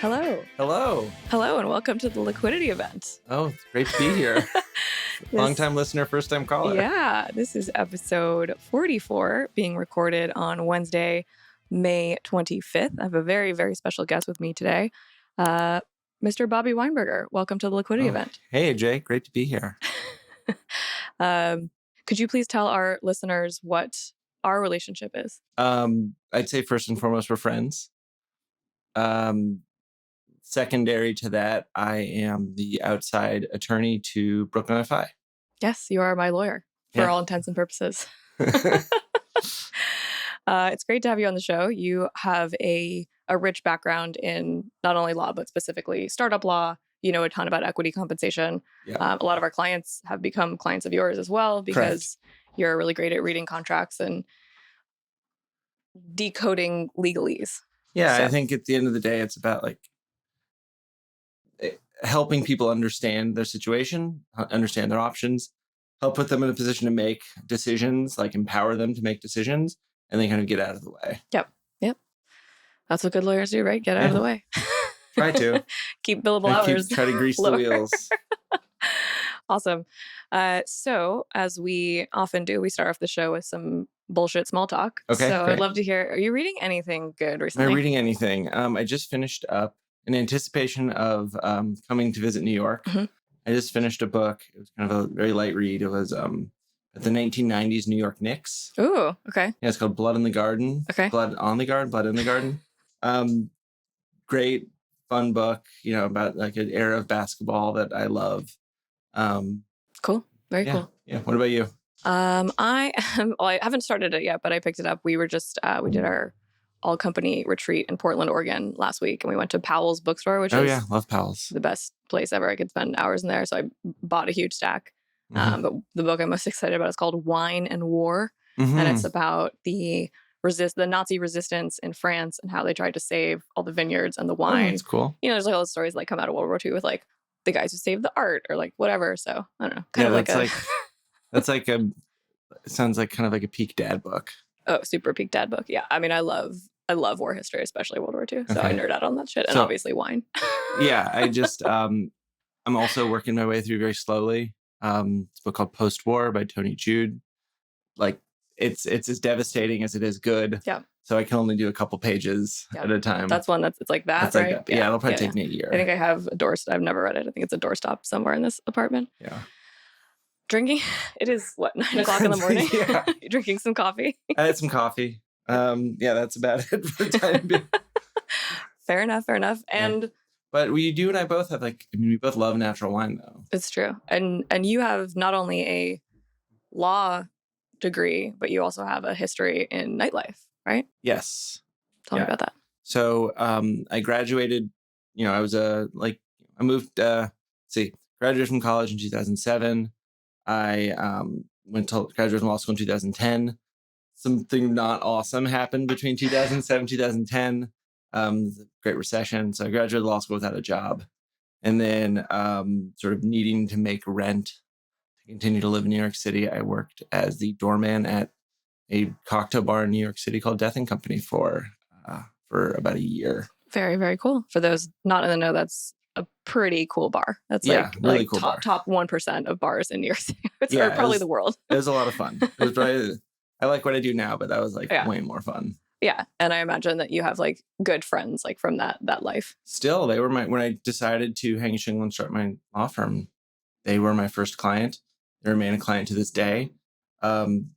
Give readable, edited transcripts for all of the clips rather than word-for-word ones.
Hello. Hello. Hello, and welcome to the Liquidity event. Oh, it's great to be here. Long-time listener, first-time caller. Yeah, this is episode 44, being recorded on Wednesday, May 25th. I have a very, very special guest with me today, Mr. Bobby Weinberger. Welcome to the Liquidity event. Hey, Jay. Great to be here. Could you please tell our listeners what our relationship is? I'd say first and foremost, we're friends. Secondary to that, I am the outside attorney to Brooklyn FI. Yes, you are my lawyer for all intents and purposes. It's great to have you on the show. You have a rich background in not only law, but specifically startup law. You know a ton about equity compensation. Yeah. A lot of our clients have become clients of yours as well because you're really great at reading contracts and decoding legalese. Yeah, so I think at the end of the day, it's about helping people understand their situation, understand their options, help put them in a position to make decisions, empower them to make decisions, and then kind of get out of the way. Yep. That's what good lawyers do, right? Get out of the way. Try to. Keep billable hours. Try to grease the wheels. Awesome. So, as we often do, we start off the show with some bullshit small talk. Okay, so great. I'd love to hear, are you reading anything good recently? Am I reading anything? I just finished up, in anticipation of coming to visit New York. Mm-hmm. I just finished a book. It was kind of a very light read. It was the 1990s New York Knicks. Ooh, okay. Yeah, it's called Blood in the Garden. Okay. Blood on the Garden, Blood in the Garden. Great, fun book, about an era of basketball that I love. Cool. Very cool. Yeah. What about you? I haven't started it yet, but I picked it up. We were just, we did our all company retreat in Portland, Oregon last week. And we went to Powell's bookstore, which is love Powell's. The best place ever. I could spend hours in there. So I bought a huge stack. Mm-hmm. But the book I'm most excited about is called Wine and War. Mm-hmm. And it's about the Nazi resistance in France and how they tried to save all the vineyards and the wine. Oh, that's cool. There's all those stories come out of World War II with the guys who saved the art or whatever. So I don't know. It sounds like kind of like a peak dad book. Oh, super peak dad book. Yeah. I mean, I love war history, especially World War II. So I nerd out on that shit. And obviously wine. Yeah. I just, I'm also working my way through very slowly. It's a book called Post-War by Tony Jude. It's as devastating as it is good. Yeah. So I can only do a couple pages at a time. That's one it's like that, right? Like that. Yeah, it'll probably take me a year. I think I have a doorstop. I've never read it. I think it's a doorstop somewhere in this apartment. Yeah. Drinking. It is 9 o'clock in the morning. Yeah. You're drinking some coffee. I had some coffee. That's about it for the time being. Fair enough. And but you and I both have we both love natural wine though. It's true. And you have not only a law degree, but you also have a history in nightlife, right? Yes. Tell me about that. So I graduated, I was graduated from college in 2007. I went to graduate from law school in 2010. Something not awesome happened between 2007 and 2010. The Great Recession. So I graduated law school without a job. And then sort of needing to make rent to continue to live in New York City, I worked as the doorman at a cocktail bar in New York City called Death and Company for about a year. Very, very cool. For those not in the know, that's a pretty cool bar. That's really cool top 1% of bars in New York City. Or probably the world. It was a lot of fun. It was probably, I like what I do now, but that was way more fun. Yeah. And I imagine that you have good friends from that life. Still, they were when I decided to hang a shingle and start my law firm, they were my first client. They remain a client to this day. In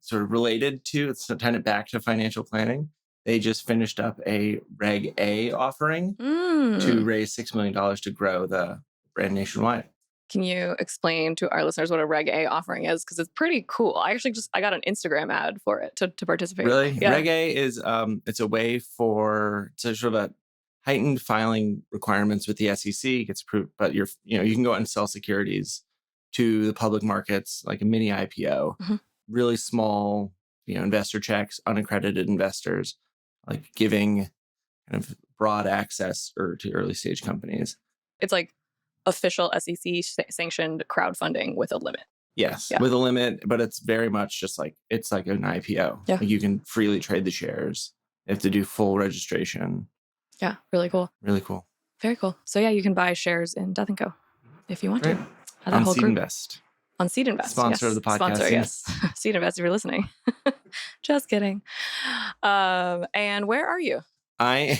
sort of related to, it's tying it back to financial planning. They just finished up a Reg A offering to raise $6 million to grow the brand nationwide. Can you explain to our listeners what a Reg A offering is? Because it's pretty cool. I actually I got an Instagram ad for it to participate. Really? Yeah. Reg A is it's a way for sort of a heightened filing requirements with the SEC gets approved, but you can go out and sell securities to the public markets like a mini IPO, really small, investor checks, unaccredited investors, giving kind of broad access to early stage companies. It's official SEC sanctioned crowdfunding with a limit. Yes, with a limit, but it's very much just it's like an IPO. Yeah. You can freely trade the shares. You have to do full registration. Yeah, really cool. Really cool. Very cool. So yeah, you can buy shares in Death & Co. if you want Great. to. That On whole Seed group. Invest. On Seed Invest. Sponsor yes. of the podcast. Sponsor, yes. Seed Invest, if you're listening. Just kidding. And where are you? I'm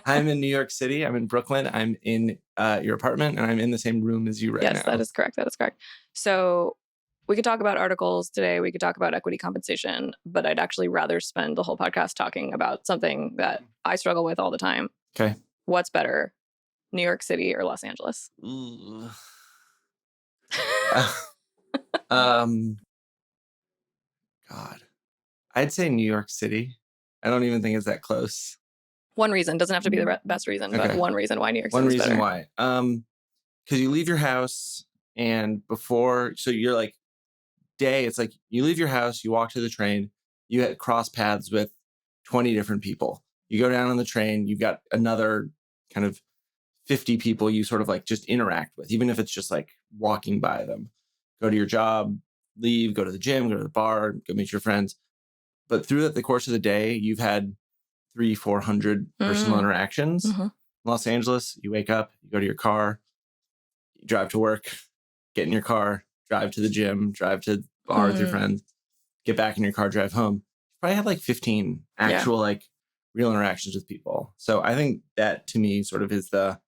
in New York City. I'm in Brooklyn. I'm in your apartment, and I'm in the same room as you right now. Yes, that is correct. That is correct. So we could talk about articles today. We could talk about equity compensation, but I'd actually rather spend the whole podcast talking about something that I struggle with all the time. Okay. What's better, New York City or Los Angeles? God, I'd say New York City. I don't even think it's that close. One reason, doesn't have to be the best reason, but one reason why New York City is better. One reason why. Because you leave your house and so you're like it's like you leave your house, you walk to the train, you cross paths with 20 different people. You go down on the train, you've got another kind of 50 people you sort of like just interact with, even if it's just like walking by them. Go to your job, leave, go to the gym, go to the bar, go meet your friends. But through the course of the day, you've had 300-400 personal interactions. Mm-hmm. Los Angeles, you wake up, you go to your car, you drive to work, get in your car, drive to the gym, drive to the bar with your friends, get back in your car, drive home. You probably have like 15 actual like real interactions with people. So I think that to me sort of is the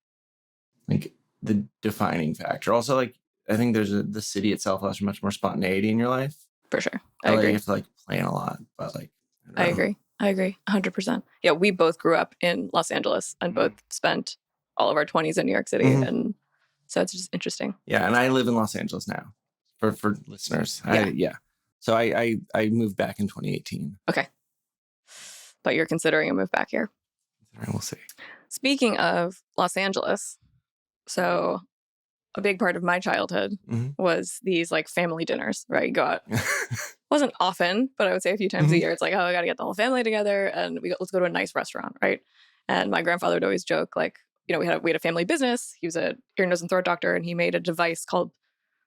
defining factor. Also, like I think the city itself has much more spontaneity in your life. For sure. I agree. You have to like plan a lot, but like I agree. 100%. Yeah, we both grew up in Los Angeles and both spent all of our 20s in New York City. And so it's just interesting. Yeah, and I live in Los Angeles now for listeners. So I moved back in 2018. Okay. But you're considering a move back here. We'll see. Speaking of Los Angeles, so a big part of my childhood was these like family dinners, right? You go out. Wasn't often, but I would say a few times a year. It's like, oh, I got to get the whole family together and let's go to a nice restaurant, right? And my grandfather would always joke, like, you know, we had a family business. He was a ear, nose, and throat doctor, and he made a device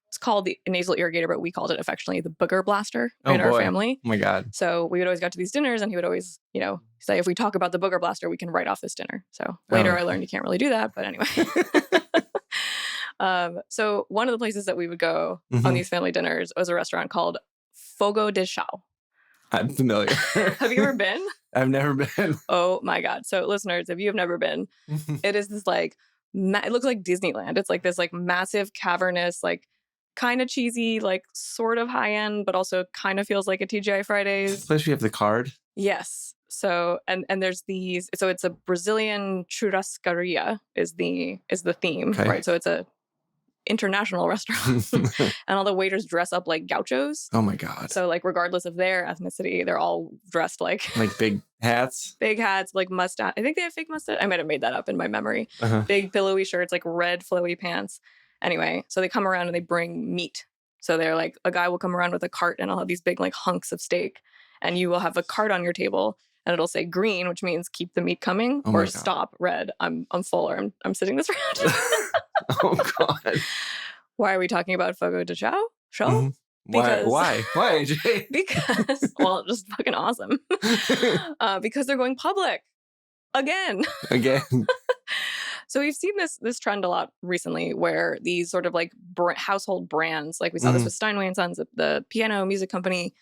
it's called the nasal irrigator, but we called it affectionately the booger blaster in our family. Oh my God. So we would always go to these dinners, and he would always, you know, say, if we talk about the booger blaster, we can write off this dinner. So later I learned you can't really do that, but anyway. So one of the places that we would go on these family dinners was a restaurant called Fogo De Chao. I'm familiar. Have you ever been? I've never been. Oh my God. So listeners, if you have never been, it is this like, it looks like Disneyland. It's like this like massive cavernous, like kind of cheesy, like sort of high end, but also kind of feels like a TGI Fridays. Especially if you have the card. Yes. So, and there's these, so it's a Brazilian churrascaria is the theme, right? So it's a international restaurant and all the waiters dress up like gauchos. Oh my God. So like regardless of their ethnicity, they're all dressed like big hats. Big hats, like mustache. I think they have fake mustache. I might have made that up in my memory. Big pillowy shirts, like red flowy pants. Anyway, so they come around and they bring meat. So they're like, a guy will come around with a cart and I'll have these big like hunks of steak, and you will have a cart on your table and it'll say green, which means keep the meat coming, or stop, red, I'm full, or I'm sitting this round. Oh God. Why are we talking about Fogo De Chao? Show? Why, Jay? Because, well, just fucking awesome. Because they're going public again. So we've seen this trend a lot recently, where these sort of like household brands, like we saw this with Steinway and Sons, the piano music company,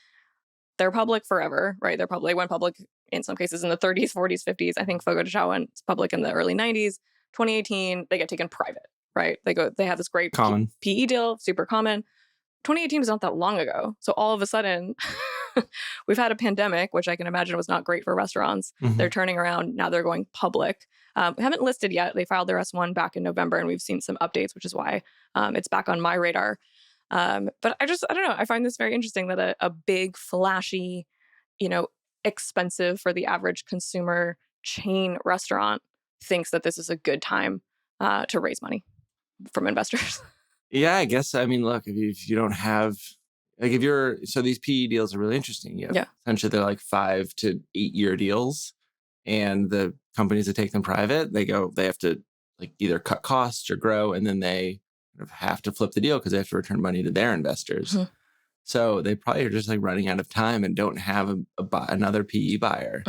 they're public forever, right? They went public in some cases in the 30s, 40s, 50s. I think Fogo De Chao went public in the early 90s. 2018, they get taken private, right? They have this great PE deal, super common. 2018 was not that long ago. So all of a sudden, we've had a pandemic, which I can imagine was not great for restaurants. They're turning around. Now they're going public. We haven't listed yet. They filed their S1 back in November, and we've seen some updates, which is why it's back on my radar. But I don't know. I find this very interesting that a big, flashy, you know, expensive for the average consumer chain restaurant thinks that this is a good time to raise money from investors. Yeah, I guess. I mean, look, if you don't have, like, so these PE deals are really interesting. Essentially, they're like 5 to 8 year deals, and the companies that take them private, they have to like either cut costs or grow, and then they have to flip the deal because they have to return money to their investors. So they probably are just like running out of time and don't have another PE buyer.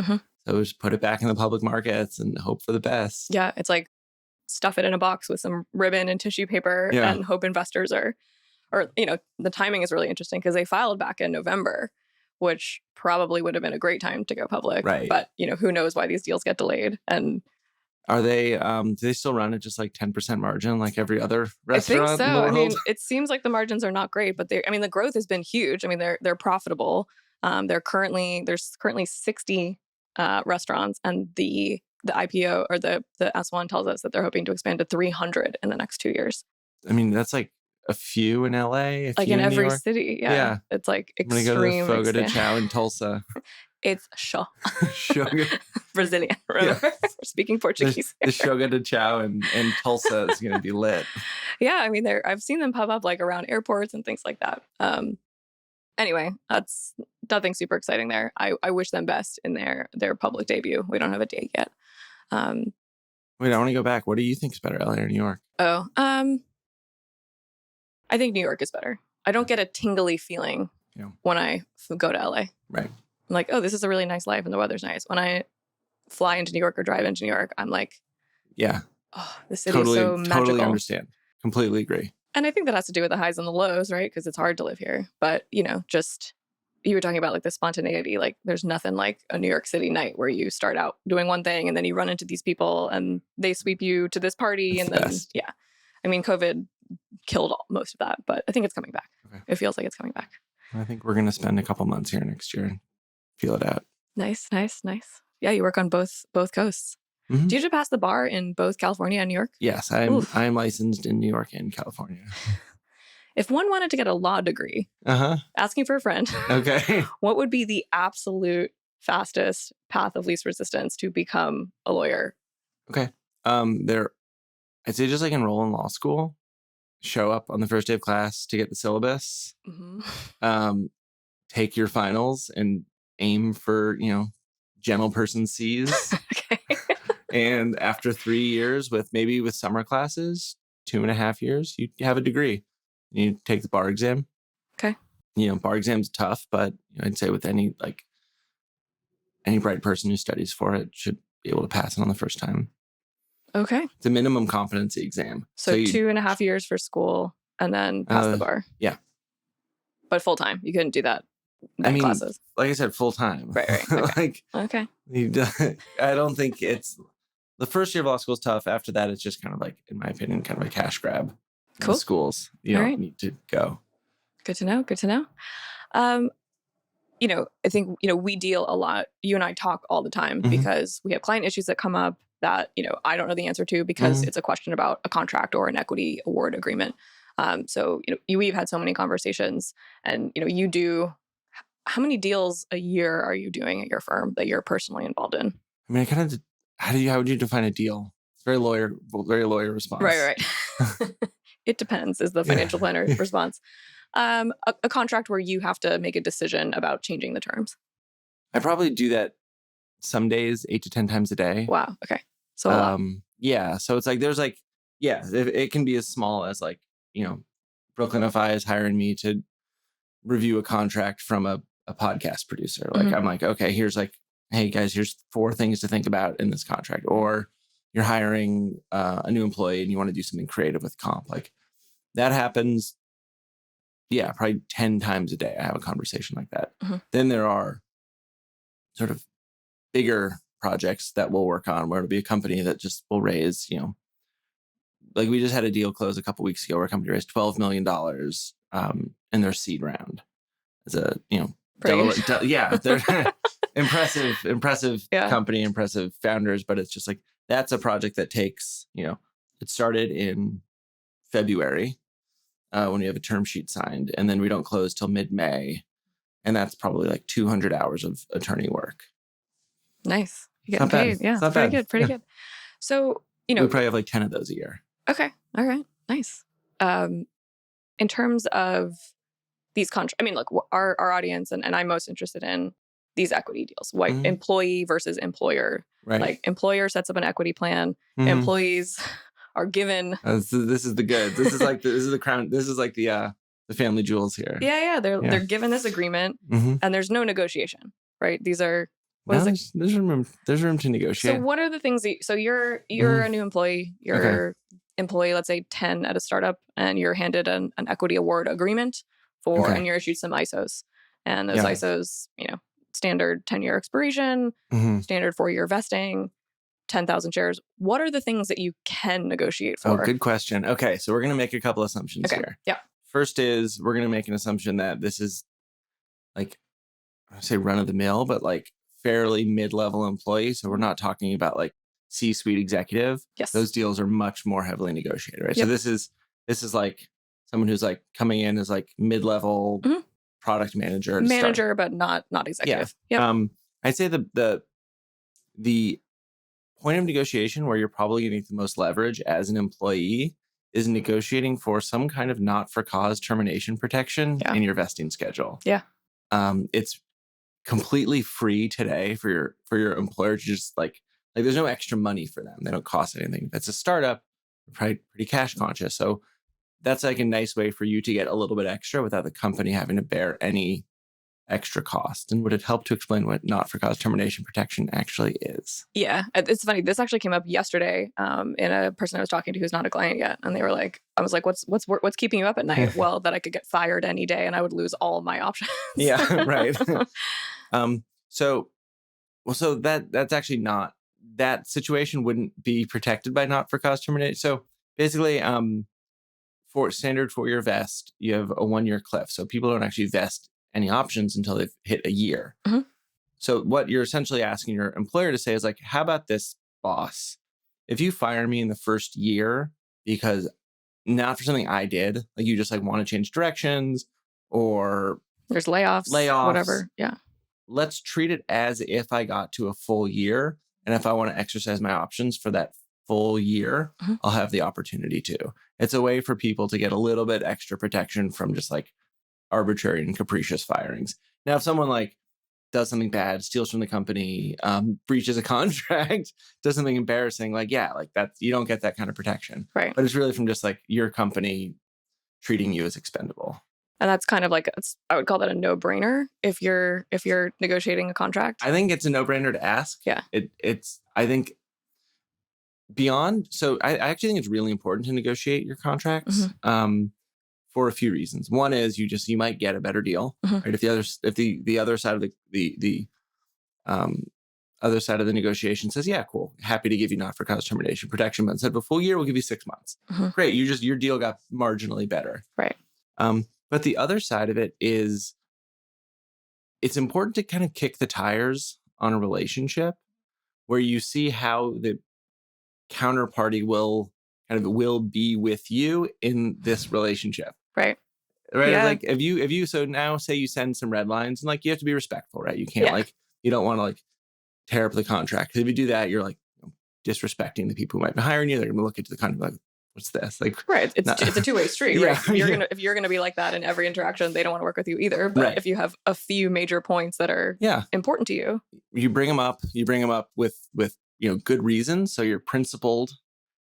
So just put it back in the public markets and hope for the best. Yeah, it's like stuff it in a box with some ribbon and tissue paper and hope investors are, or, the timing is really interesting because they filed back in November, which probably would have been a great time to go public. Right. But, who knows why these deals get delayed. And are they, do they still run at just like 10% margin like every other restaurant? I think so. In the world? I mean, it seems like the margins are not great, but the growth has been huge. I mean, they're profitable. There's currently 60 restaurants, and the IPO or the S1 tells us that they're hoping to expand to 300 in the next 2 years. I mean, that's like a few in LA, like in every city. Yeah. It's like extreme. I'm gonna go to the Fogo De Chao in Tulsa. It's Brazilian. Remember? We're speaking Portuguese. The Fogo De Chao in Tulsa is going to be lit. Yeah, I mean, I've seen them pop up like around airports and things like that. Anyway, that's nothing super exciting there. I wish them best in their public debut. We don't have a date yet. Wait, I want to go back. What do you think is better, LA or New York? Oh, I think New York is better. I don't get a tingly feeling when I go to LA. Right. I'm like, oh, this is a really nice life and the weather's nice. When I fly into New York or drive into New York, I'm like, yeah, oh, the city is so magical. Totally understand. Completely agree. And I think that has to do with the highs and the lows, right? Because it's hard to live here. But, just, you were talking about like the spontaneity. Like there's nothing like a New York City night where you start out doing one thing and then you run into these people and they sweep you to this party. And then, yeah. I mean, COVID killed most of that, but I think it's coming back. Okay. It feels like it's coming back. I think we're going to spend a couple months here next year and feel it out. Nice. Yeah, you work on both coasts. Mm-hmm. Do you have to pass the bar in both California and New York? Yes, I'm licensed in New York and California. If one wanted to get a law degree, asking for a friend, okay, what would be the absolute fastest path of least resistance to become a lawyer? Okay, I'd say just like enroll in law school, show up on the first day of class to get the syllabus, take your finals and aim for, general person C's. Okay. And after 3 years with summer classes, 2.5 years, you have a degree. You take the bar exam. Okay. Bar exam's tough, but I'd say with any bright person who studies for it should be able to pass it on the first time. Okay. It's a minimum competency exam. So 2.5 years for school and then pass the bar. Yeah. But full time. You couldn't do that. Classes. Like I said, full time. Right. Okay. Okay. I don't think it's the first year of law school is tough. After that, it's just kind of like, in my opinion, kind of a cash grab. Cool. Schools. You don't need to go. Good to know. I think, we deal a lot. You and I talk all the time because we have client issues that come up that, I don't know the answer to because it's a question about a contract or an equity award agreement. So, we've had so many conversations and, you do, how many deals a year are you doing at your firm that you're personally involved in? I mean, how would you define a deal? It's very lawyer response. Right. It depends is the financial planner response. A contract where you have to make a decision about changing the terms. I probably do that some days 8 to 10 times a day. Wow. Okay. So a lot. Yeah. So it's like, it can be as small as like, Brooklyn FI is hiring me to review a contract from a podcast producer. Like, I'm like, okay, here's like, hey guys, here's 4 things to think about in this contract. Or you're hiring a new employee and you want to do something creative with comp. Like that happens. Yeah. Probably 10 times a day. I have a conversation like that. Then there are sort of bigger projects that we'll work on where it'll be a company that just will raise, like we just had a deal close a couple weeks ago where a company raised $12 million in their seed round. As a, they're impressive company, impressive founders, but it's just like, that's a project that takes, it started in February when we have a term sheet signed, and then we don't close till mid-May. And that's probably like 200 hours of attorney work. Nice. You're getting paid. Yeah. It's pretty good. So, we probably have like 10 of those a year. Okay. All right. Nice. In terms of these contracts, I mean, look, our audience, and I'm most interested in these equity deals, like employee versus employer. Right. Like employer sets up an equity plan. Employees are given. This is the goods. This is like this is the crown. This is like the family jewels here. Yeah. They're given this agreement, and there's no negotiation. Right. These are What No, is it? there's room to So negotiate. what are the things that so you're Mhm. a new employee, Okay. you're employee, let's say 10 at a startup, and you're handed an equity award agreement for, Okay. and you're issued some ISOs. And those Yeah. ISOs, standard 10-year expiration, Mhm. standard 4-year vesting, 10,000 shares. What are the things that you can negotiate Oh, for? good question. Okay, so we're going to make a couple assumptions Okay. here. Yeah. First is we're going to make an assumption that this is like, I say run of the mill, but like fairly mid-level employee. So we're not talking about like C-suite executive. Yes. Those deals are much more heavily negotiated, right? Yep. So this is like someone who's like coming in as like mid-level Mhm. product manager. to start. Manager, but not executive. Yeah. Yep. I'd say the point of negotiation where you're probably getting the most leverage as an employee is negotiating for some kind of not-for-cause termination protection Yeah. in your vesting schedule. Yeah. It's completely free today for your employer to just like there's no extra money for them. They don't cost anything. If it's a startup, they're probably pretty cash conscious. So that's like a nice way for you to get a little bit extra without the company having to bear any extra cost. And would it help to explain what not-for-cause termination protection actually is? Yeah, it's funny. This actually came up yesterday in a person I was talking to who's not a client yet, and they were like, "I was like, what's keeping you up at night?" Well, that I could get fired any day and I would lose all my options. Yeah, right. So that's actually not that situation wouldn't be protected by not-for-cause termination. So basically, for standard 4-year vest, you have a 1-year cliff. So people don't actually vest any options until they've hit a year. Mhm. So what you're essentially asking your employer to say is like, how about this, boss? If you fire me in the first year because not for something I did, like you just like want to change directions or There's layoffs, whatever. Yeah. let's treat it as if I got to a full year. And if I want to exercise my options for that full year, Mhm. I'll have the opportunity to. It's a way for people to get a little bit extra protection from just like arbitrary and capricious firings. Now, if someone like does something bad, steals from the company, breaches a contract, does something embarrassing, like, yeah, like that, you don't get that kind of protection. Right. But it's really from just like your company treating you as expendable. And that's kind of like I would call that a no-brainer if you're negotiating a contract. I think it's a no-brainer to ask. Yeah. It's I think beyond. So I actually think it's really important to negotiate your contracts for a few reasons. One is you might get a better deal, Mhm. right? If the other side of the other side of the negotiation says, yeah, cool, happy to give you not-for-cause termination protection, but instead of a full year, we'll give you 6 months. Mhm. Great, your deal got marginally better. Right. But the other side of it is it's important to kind of kick the tires on a relationship where you see how the counterparty will be with you in this relationship. Right. Right. Yeah. Like if you so now say you send some red lines and like you have to be respectful, right? You can't Yeah. like you don't want to like tear up the contract. Because if you do that, you're like disrespecting the people who might be hiring you. They're gonna look into the contract like, what's this? Like Right. It's a two-way street, Yeah, right? If you're gonna be like that in every interaction, they don't want to work with you either. But Right. if you have a few major points that are yeah. important to you, You bring them up with good reasons. So you're principled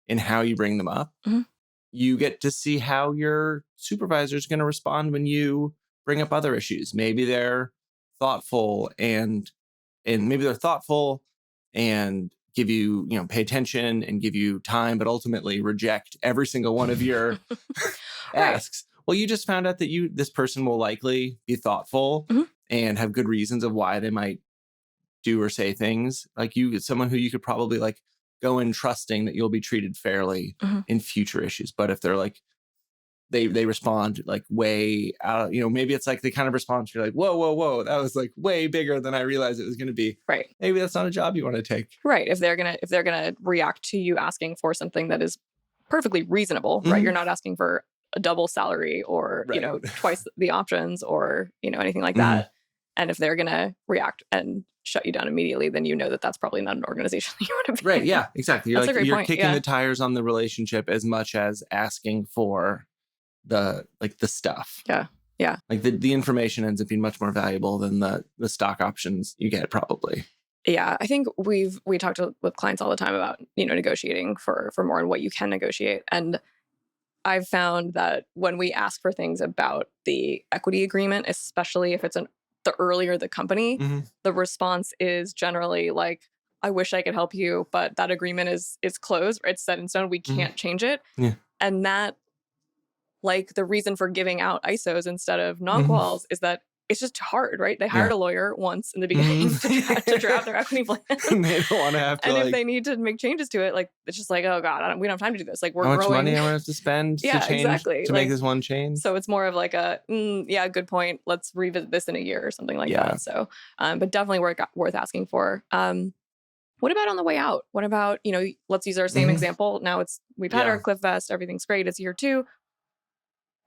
in how you bring them up. Mhm. You get to see how your supervisor is going to respond when you bring up other issues. Maybe they're thoughtful and give you, pay attention and give you time, but ultimately reject every single one of your asks. Well, you just found out that this person will likely be thoughtful Mhm. and have good reasons of why they might do or say things. Like someone who you could probably like go in trusting that you'll be treated fairly Mhm. in future issues. But if they're like, they respond like way out, maybe it's like they kind of respond to you like, whoa, that was like way bigger than I realized it was going to be. Right. Maybe that's not a job you want to take. Right. If they're gonna react to you asking for something that is perfectly reasonable, right? Mhm. You're not asking for a double salary or Right. twice the options or anything like Mhm. that. And if they're gonna react and shut you down immediately, then you know that that's probably not an organization that you want to be. Right. Yeah, exactly. That's a great you're point, kicking yeah. the tires on the relationship as much as asking for the stuff. Yeah. Yeah. Like the information ends up being much more valuable than the stock options you get probably. Yeah, I think we talked with clients all the time about negotiating for more and what you can negotiate. And I've found that when we ask for things about the equity agreement, especially if it's the earlier the company, Mm-hmm. the response is generally like, I wish I could help you, but that agreement is closed. It's set in stone. We can't change it. Yeah. And that, like, the reason for giving out ISOs instead of Mm-hmm. non-quals is that it's just hard, right? They hired a lawyer once in the beginning to draft their equity plan. And they don't want to have to, And like, if they need to make changes to it, like, it's just like, oh God, we don't have time to do this. Like, we're how much growing. money I'm going to have to spend to change, exactly. to Like, make this one change? So it's more of like a, yeah, good point. Let's revisit this in a year or something like Yeah. that. So, but definitely worth asking for. What about on the way out? What about, let's use our same example. Now we've had our cliff vest. Everything's great. It's year 2.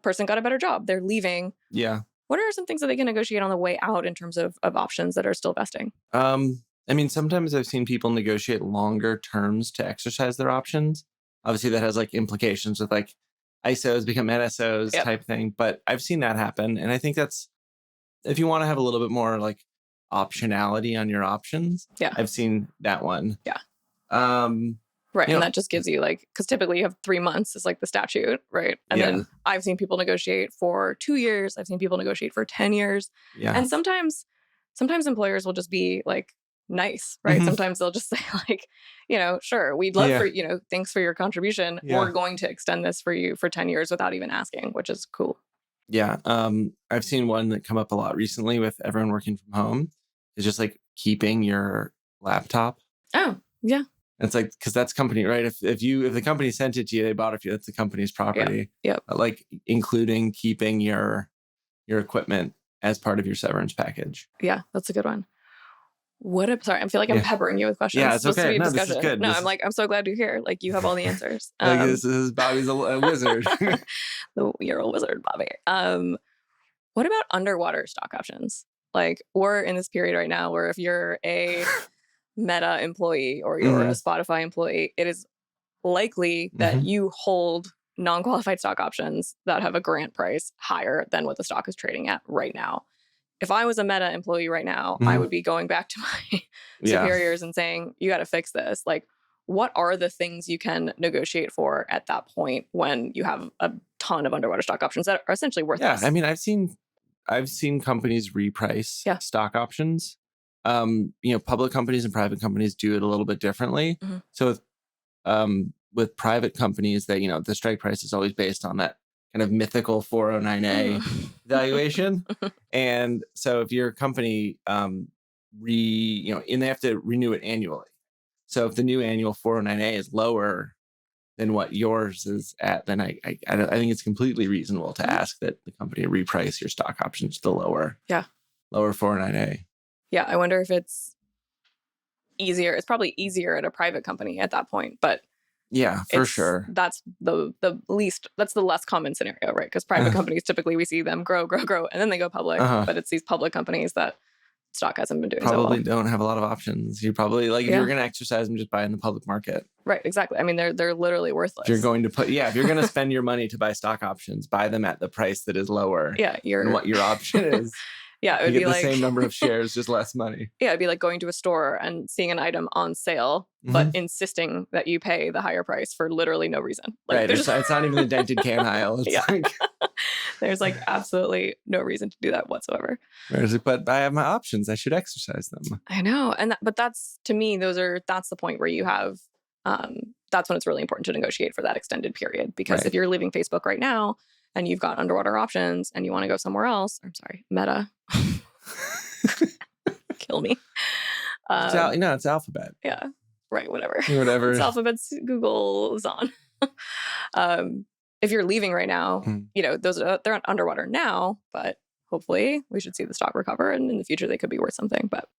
Person got a better job. They're leaving. Yeah. What are some things that they can negotiate on the way out in terms of options that are still vesting? I mean, sometimes I've seen people negotiate longer terms to exercise their options. Obviously, that has like implications with like ISOs become NSOs type thing. But I've seen that happen. And I think that's, if you want to have a little bit more like optionality on your options, I've seen that one. Yeah. Right. And that just gives you like, because typically you have 3 months is like the statute, right? And then I've seen people negotiate for 2 years. I've seen people negotiate for 10 years. Yeah. And sometimes employers will just be like nice, right? Sometimes they'll just say like, sure, we'd love for, thanks for your contribution. We're going to extend this for you for 10 years without even asking, which is cool. Yeah. I've seen one that come up a lot recently with everyone working from home is just like keeping your laptop. Oh, yeah. It's like, because that's company, right? If the company sent it to you, they bought it for you. That's the company's property. Yeah. Like including keeping your equipment as part of your severance package. Yeah, that's a good one. Sorry, I feel like I'm peppering you with questions. Yeah, it's okay. No, this is good. No, I'm so glad you're here. Like, you have all the answers. Like this is Bobby's a wizard. You're a wizard, Bobby. What about underwater stock options? Like, we're in this period right now where if you're a Meta employee or you're a Spotify employee, it is likely that you hold non-qualified stock options that have a grant price higher than what the stock is trading at right now. If I was a Meta employee right now, I would be going back to my superiors and saying, you got to fix this. Like, what are the things you can negotiate for at that point when you have a ton of underwater stock options that are essentially worthless? Yeah, I mean, I've seen companies reprice stock options. Public companies and private companies do it a little bit differently. So with private companies, that the strike price is always based on that kind of mythical 409A valuation. And so if your company and they have to renew it annually. So if the new annual 409A is lower than what yours is at, then I think it's completely reasonable to ask that the company reprice your stock options to the lower 409A. Yeah, I wonder if it's easier. It's probably easier at a private company at that point, but yeah, for sure. That's the less common scenario, right? Because private companies, typically we see them grow, and then they go public. But it's these public companies that stock hasn't been doing probably so well. Don't have a lot of options. You probably, like, if you're going to exercise them, just buy in the public market. Right, exactly. I mean, they're literally worthless. If you're going to spend your money to buy stock options, buy them at the price that is lower than what your option is. Yeah, it would you be get the like same number of shares, just less money. Yeah, it'd be like going to a store and seeing an item on sale, but insisting that you pay the higher price for literally no reason. Like, right, it's not even the dented can aisle. It's like there's like absolutely no reason to do that whatsoever. But I have my options. I should exercise them. I know, but that's, to me, that's the point where you have. That's when it's really important to negotiate for that extended period, because if you're leaving Facebook right now and you've got underwater options and you want to go somewhere else, I'm sorry, Meta. Kill me. It's Alphabet. Yeah. Right. Whatever. It's Alphabet's Google is on. If you're leaving right now, they're underwater now, but hopefully we should see the stock recover, and in the future they could be worth something. But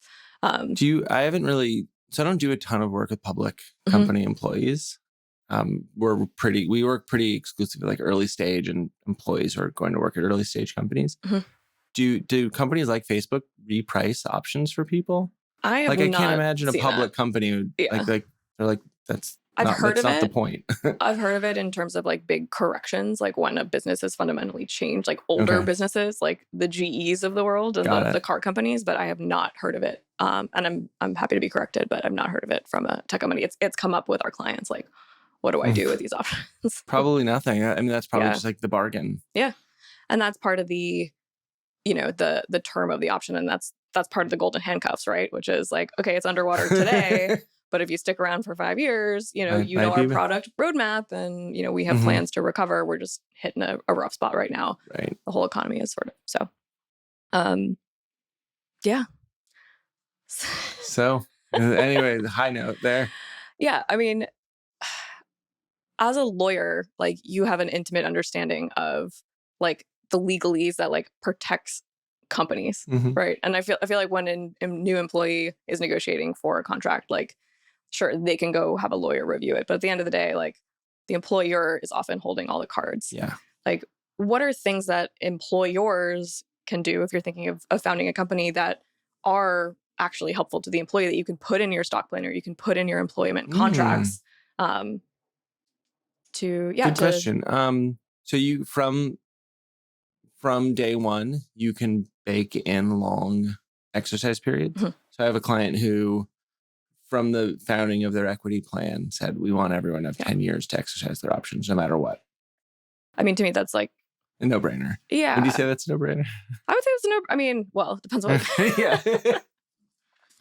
I don't do a ton of work with public company employees. We work pretty exclusively like early stage and employees who are going to work at early stage companies. Do companies like Facebook reprice options for people? I can't imagine a public company would they're like, that's not the point. I've heard of it in terms of like big corrections, like when a business has fundamentally changed, like older businesses, like the GEs of the world and the car companies, but I have not heard of it. And I'm happy to be corrected, but I've not heard of it from a tech company. It's come up with our clients, like, what do I do with these options? Probably nothing. I mean, that's probably just like the bargain. Yeah. And that's part of the the term of the option, and that's part of the golden handcuffs, right? Which is like, okay, it's underwater today, but if you stick around for 5 years, our product roadmap, and we have plans to recover. We're just hitting a rough spot right now. Right. The whole economy is sort of so. Yeah. So anyway, the high note there. Yeah, I mean, as a lawyer, like, you have an intimate understanding of like the legalese that like protects companies, right? And I feel like when a new employee is negotiating for a contract, like, sure, they can go have a lawyer review it, but at the end of the day, like, the employer is often holding all the cards. Yeah. Like, what are things that employers can do if you're thinking of founding a company that are actually helpful to the employee, that you can put in your stock plan or you can put in your employment contracts? Good question. So you from day one, you can bake in long exercise periods. So I have a client who, from the founding of their equity plan, said, we want everyone to have 10 years to exercise their options, no matter what. I mean, to me, that's like a no-brainer. Yeah. Would you say that's a no-brainer? I would say it's a no. I mean, well, it depends on what. Yeah.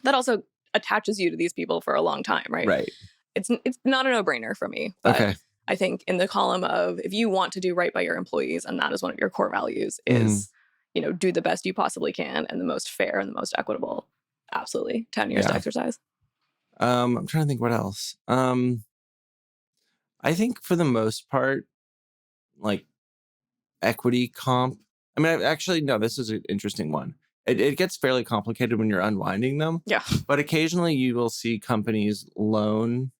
That also attaches you to these people for a long time, right? Right. It's not a no-brainer for me. But okay. I think in the column of, if you want to do right by your employees, and that is one of your core values, is do the best you possibly can and the most fair and the most equitable. Absolutely, 10 years to exercise. I'm trying to think what else. I think for the most part, like, equity comp. I mean, actually, no, this is an interesting one. It gets fairly complicated when you're unwinding them. Yeah. But occasionally you will see companies loan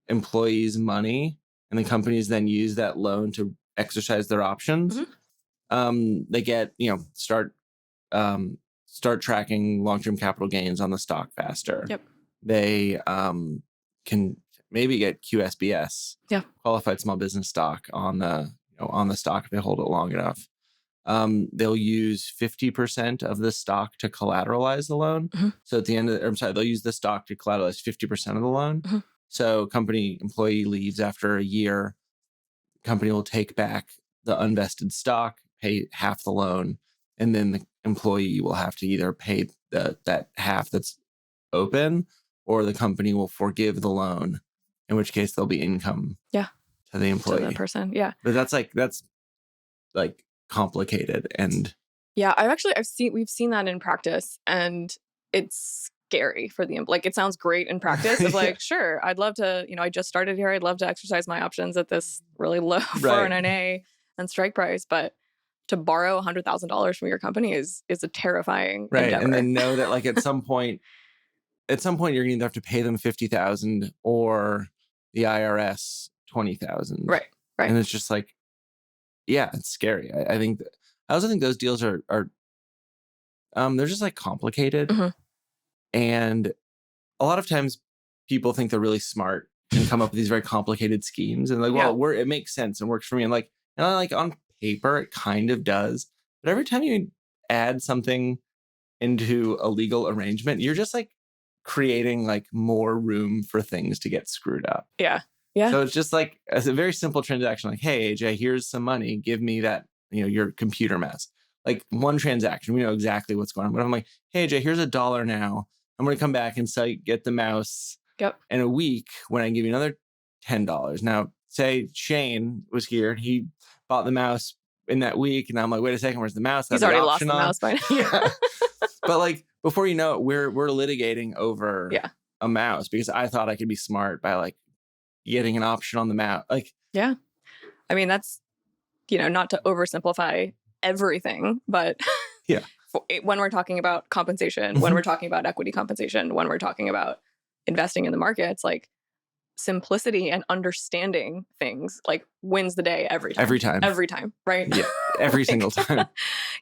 employees money, and the companies then use that loan to exercise their options. They get, start tracking long-term capital gains on the stock faster. Yep. They can maybe get QSBS, qualified small business stock, on the stock if they hold it long enough. They'll use 50% of the stock to collateralize the loan. So at the end they'll use the stock to collateralize 50% of the loan. So employee leaves after a year, company will take back the unvested stock, pay half the loan, and then the employee will have to either pay that half that's open, or the company will forgive the loan, in which case there'll be income to the employee. To the person, yeah. But that's complicated, and we've seen that in practice, and it's scary for the like. It sounds great in practice. Of like, sure, I'd love to. I just started here. I'd love to exercise my options at this really low 4.9 and strike price, but to borrow $100,000 from your company is a terrifying endeavor. And then know that, like, at some point you're going to either have to pay them $50,000 or the IRS $20,000. Right. And it's just like, yeah, it's scary. I also think those deals are they're just like complicated. And a lot of times people think they're really smart and come up with these very complicated schemes, and like, it makes sense and works for me. And like on paper, it kind of does. But every time you add something into a legal arrangement, you're just like creating like more room for things to get screwed up. Yeah. So it's just like, it's a very simple transaction. Like, hey, AJ, here's some money. Give me that, your computer mess. Like, one transaction, we know exactly what's going on. But I'm like, hey, AJ, here's $1 now. I'm going to come back and get the mouse in a week when I give you another $10. Now, say Shane was here and he bought the mouse in that week. And I'm like, wait a second, where's the mouse? He's already lost the mouse by now. Yeah. But like, before you know it, we're litigating over a mouse, because I thought I could be smart by like getting an option on the mouse. Like, yeah. I mean, that's, not to oversimplify everything, but when we're talking about compensation, when we're talking about equity compensation, when we're talking about investing in the markets, like, simplicity and understanding things like wins the day every time, right? Yeah, every single time.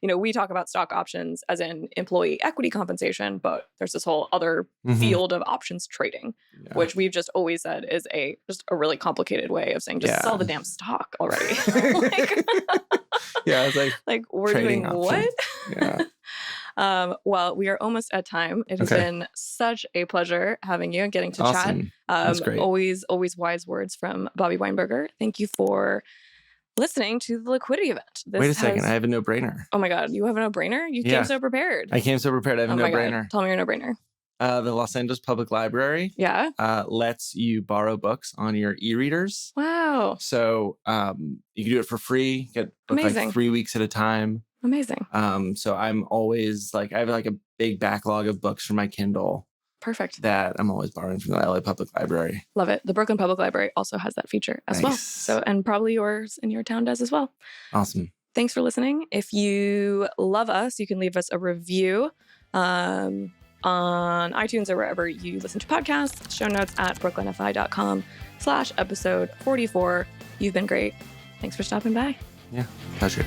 We talk about stock options as in employee equity compensation, but there's this whole other field of options trading, which we've just always said is just a really complicated way of saying, just sell the damn stock already. It's like we're doing options. what? Yeah. Well, we are almost at time. It has been such a pleasure having you and getting to chat. That's great. Always wise words from Bobby Weinberger. Thank you for listening to the Liquidity event. Wait a second. I have a no-brainer. Oh my God. You have a no-brainer? You came so prepared. I came so prepared. I have a no-brainer. God. Tell me your no-brainer. The Los Angeles Public Library lets you borrow books on your e-readers. Wow. So you can do it for free, get book like 3 weeks at a time. Amazing. So I'm always I have a big backlog of books for my Kindle. Perfect. That I'm always borrowing from the LA Public Library. Love it. The Brooklyn Public Library also has that feature as well. So, and probably yours in your town does as well. Awesome. Thanks for listening. If you love us, you can leave us a review on iTunes or wherever you listen to podcasts. Show notes at brooklynfi.com/episode 44. You've been great. Thanks for stopping by. Yeah. Pleasure.